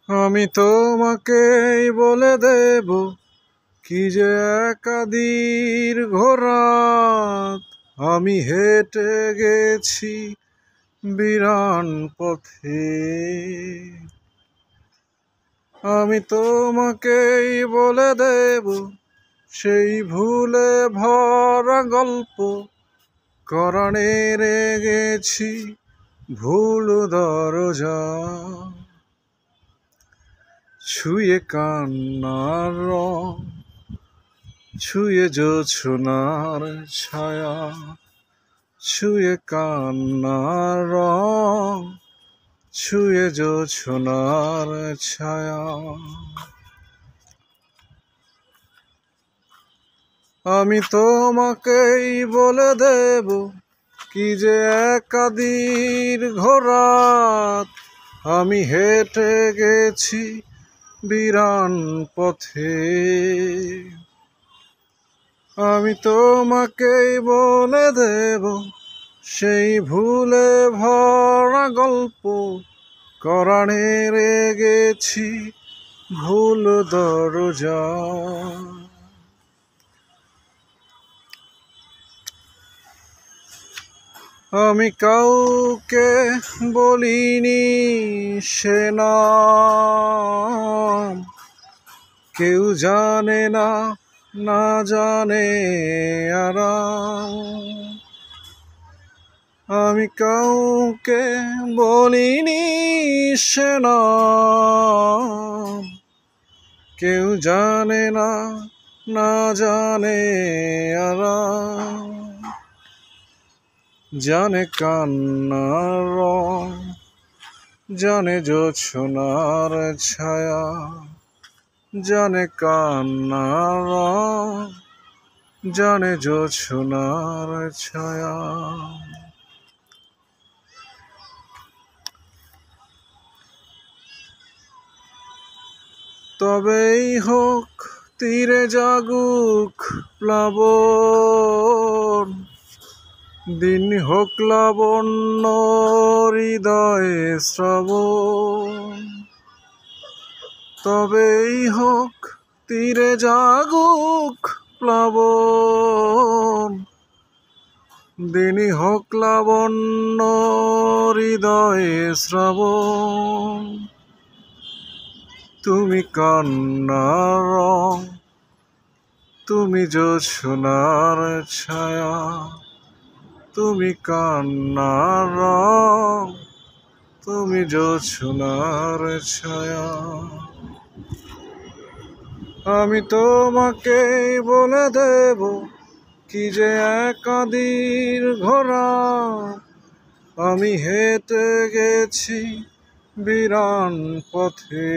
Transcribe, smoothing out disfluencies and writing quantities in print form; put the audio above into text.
আমি তোমাকেই বলে দেব কি যে দীর্ঘ রাত আমি হেঁটে গেছি বিরান পথে। আমি তোমাকেই বলে দেব সেই ভুলে ভরা গল্প করণে গেছি ভুল দরজা। ছুঁয়ে কান্নার রং, ছুঁয়ে জোছনার ছায়া, ছুঁয়ে কান্নার রং, ছুঁয়ে জোছনার ছায়া। আমি তোমাকেই বলে দেব কি যে দীর্ঘ রাত আমি হেঁটে গেছি বিরান পথে। আমি তোমাকেই বলে দেব সেই ভুলে ভরা গল্প করণে গেছি ভুল দরজা। আমি কাউকে বলিনি সে নাম, কেউ জানে না, না জানে আরাম। আমি কাউকে বলিনি সে নাম, কেউ জানে না, না জানে আরাম। জানে কান্নার রং, জানে জোছনার ছায়া, জানে কান্নার রং, জানে জোছনার ছায়া। তবেই হোক তীরে জাগুক প্লাবন, দিন হোক লাবণ্য হৃদয়ে শ্রাবণ। তবেই হোক তীরে জাগুক প্লাবন, দিনই হোক লাবণ্য হৃদয়ে শ্রাবণ। তুমি কান্নার রং, তুমি জোছনার ছায়া, তুমি কান্নার রং, তুমি জোছনার ছায়া। আমি তোমাকেই বলে দেব কি যে দীর্ঘ রাত আমি হেঁটে গেছি বিরান পথে।